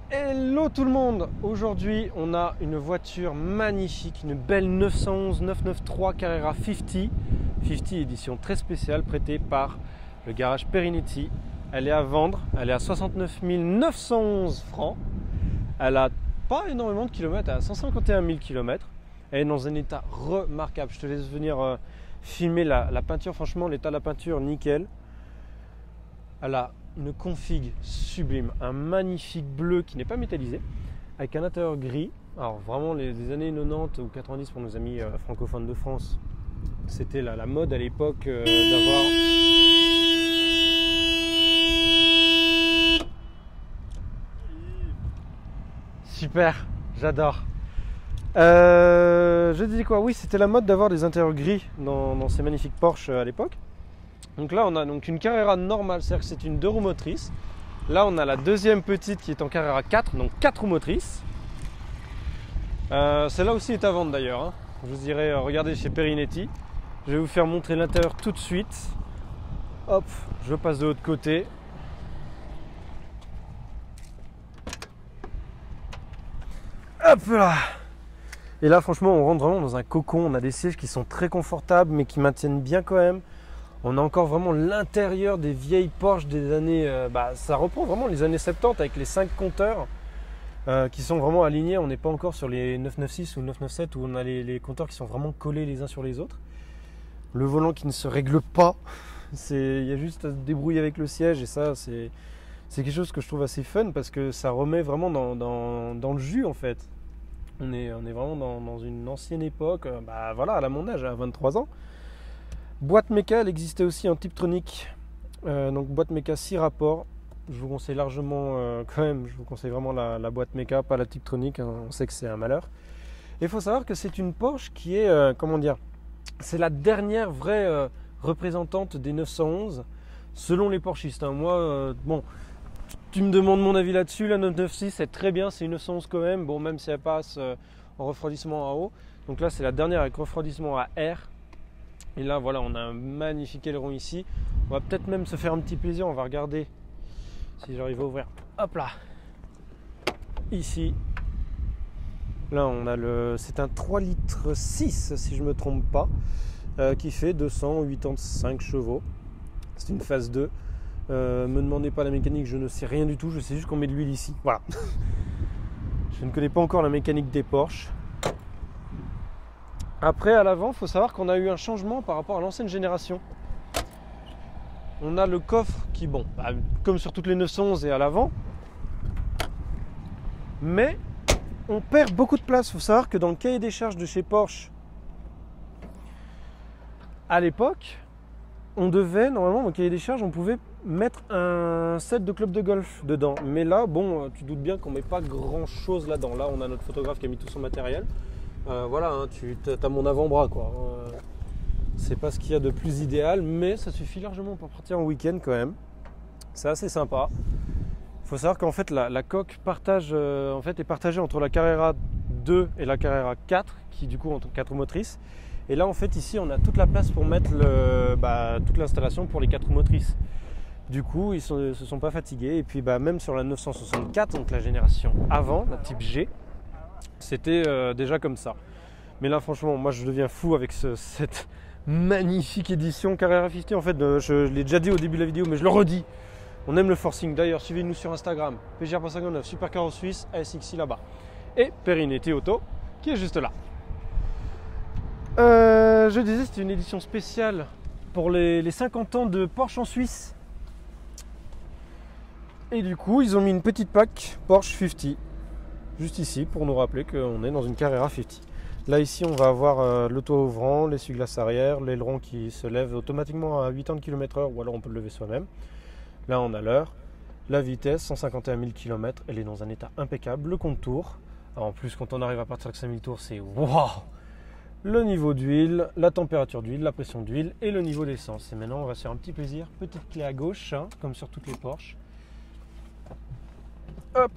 Hello tout le monde. Aujourd'hui on a une voiture magnifique, une belle 911 993 Carrera 50 édition très spéciale prêtée par le garage Perinetti. Elle est à vendre, elle est à 69 911 francs. Elle a pas énormément de kilomètres, elle a 151 000 kilomètres. Elle est dans un état remarquable. Je te laisse venir filmer la peinture. Franchement, l'état de la peinture, nickel. Elle a une config sublime, un magnifique bleu qui n'est pas métallisé, avec un intérieur gris. Alors vraiment les années 90 ou 90 pour nos amis francophones de France, c'était la mode à l'époque d'avoir... Super, j'adore. Je disais quoi? Oui, c'était la mode d'avoir des intérieurs gris dans ces magnifiques Porsche à l'époque. Donc là, on a donc une Carrera normale, c'est-à-dire que c'est une 2 roues motrices. Là, on a la deuxième petite qui est en Carrera 4, donc 4 roues motrices. Celle-là aussi est à vendre d'ailleurs. Hein. Je vous dirais, regardez chez Perinetti. Je vais vous faire montrer l'intérieur tout de suite. Hop, je passe de l'autre côté. Hop là! Et là, franchement, on rentre vraiment dans un cocon. On a des sièges qui sont très confortables, mais qui maintiennent bien quand même. On a encore vraiment l'intérieur des vieilles Porsche des années... ça reprend vraiment les années 70 avec les 5 compteurs qui sont vraiment alignés. On n'est pas encore sur les 996 ou 997 où on a les compteurs qui sont vraiment collés les uns sur les autres. Le volant qui ne se règle pas. Il y a juste à se débrouiller avec le siège et ça, c'est quelque chose que je trouve assez fun parce que ça remet vraiment dans le jus en fait. On est vraiment dans une ancienne époque. Voilà, à mon âge, à 23 ans. Boîte méca, elle existait aussi en Tiptronic, donc boîte méca 6 rapports. Je vous conseille largement, je vous conseille vraiment la boîte méca, pas la Tiptronic, hein, on sait que c'est un malheur. Et il faut savoir que c'est une Porsche qui est, c'est la dernière vraie représentante des 911, selon les Porschistes. Hein. Moi, tu me demandes mon avis là-dessus, la 996 c'est très bien, c'est une 911 quand même, bon, même si elle passe en refroidissement à eau. Donc là, c'est la dernière avec refroidissement à air. Et là, voilà, on a un magnifique aileron ici. On va peut-être même se faire un petit plaisir. On va regarder si j'arrive à ouvrir. Hop là. Ici. Là, on a c'est un 3 litres 6, si je ne me trompe pas, qui fait 285 chevaux. C'est une phase 2. Me demandez pas la mécanique, je ne sais rien du tout. Je sais juste qu'on met de l'huile ici. Voilà. Je ne connais pas encore la mécanique des Porsche. Après, à l'avant, il faut savoir qu'on a eu un changement par rapport à l'ancienne génération. On a le coffre qui, comme sur toutes les 911 est à l'avant, mais on perd beaucoup de place. Il faut savoir que dans le cahier des charges de chez Porsche, à l'époque, on devait, normalement, dans le cahier des charges, on pouvait mettre un set de club de golf dedans. Mais là, tu doutes bien qu'on ne met pas grand-chose là-dedans. Là, on a notre photographe qui a mis tout son matériel. Voilà, hein, tu as mon avant-bras quoi. C'est pas ce qu'il y a de plus idéal, mais ça suffit largement pour partir en week-end quand même. C'est assez sympa. Il faut savoir qu'en fait la coque est partagée entre la Carrera 2 et la Carrera 4, qui du coup ont 4 motrices. Et là en fait ici on a toute la place pour mettre toute l'installation pour les 4 motrices. Du coup ils se sont pas fatigués. Et puis même sur la 964, donc la génération avant, la type G, c'était déjà comme ça. Mais là franchement moi je deviens fou avec cette magnifique édition Carrera 50. En fait je l'ai déjà dit au début de la vidéo mais je le redis, on aime le forcing. D'ailleurs suivez-nous sur Instagram, PGR.59, Supercar Suisse, ASXI là-bas, et Perinetti Auto qui est juste là. Je disais c'était une édition spéciale pour les 50 ans de Porsche en Suisse. Et du coup ils ont mis une petite plaque Porsche 50 juste ici pour nous rappeler qu'on est dans une Carrera 50. Là ici on va avoir le toit ouvrant, l'essuie-glace arrière, l'aileron qui se lève automatiquement à 80 km/h ou alors on peut le lever soi-même. Là on a l'heure, la vitesse 151 000 km, elle est dans un état impeccable, le compte tour. En plus quand on arrive à partir de 5000 tours c'est waouh. Le niveau d'huile, la température d'huile, la pression d'huile et le niveau d'essence. Et maintenant on va se faire un petit plaisir, petite clé à gauche hein, comme sur toutes les Porsche. Hop.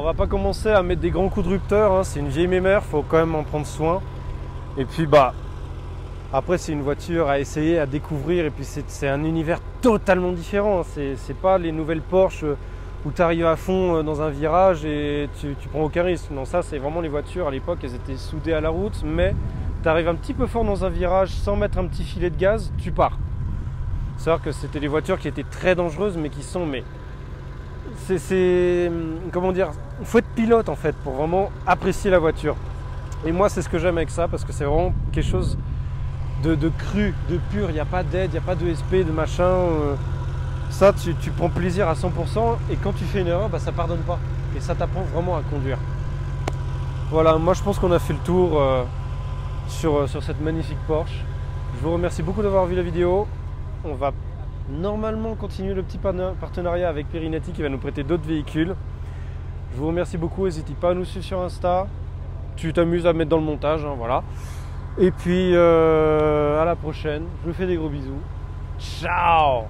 va pas commencer à mettre des grands coups de rupteur, hein. C'est une vieille mémère, faut quand même en prendre soin. Et puis bah après c'est une voiture à essayer, à découvrir, et puis c'est un univers totalement différent. C'est pas les nouvelles Porsche où tu arrives à fond dans un virage et tu prends aucun risque. Non, ça c'est vraiment les voitures à l'époque, elles étaient soudées à la route, mais tu arrives un petit peu fort dans un virage sans mettre un petit filet de gaz, tu pars. C'est-à-dire que c'était des voitures qui étaient très dangereuses, mais qui sont... comment dire, il faut être pilote en fait pour vraiment apprécier la voiture. Et moi c'est ce que j'aime avec ça, parce que c'est vraiment quelque chose de cru, de pur. Il n'y a pas d'aide, il n'y a pas de SP, de machin. Ça tu prends plaisir à 100%, et quand tu fais une erreur, bah, ça pardonne pas. Et ça t'apprend vraiment à conduire. Voilà, moi je pense qu'on a fait le tour sur cette magnifique Porsche. Je vous remercie beaucoup d'avoir vu la vidéo. On va normalement continuer le petit partenariat avec Perinetti qui va nous prêter d'autres véhicules. Je vous remercie beaucoup, n'hésitez pas à nous suivre sur Insta. Tu t'amuses à mettre dans le montage, hein, voilà. Et puis à la prochaine, je vous fais des gros bisous. Ciao!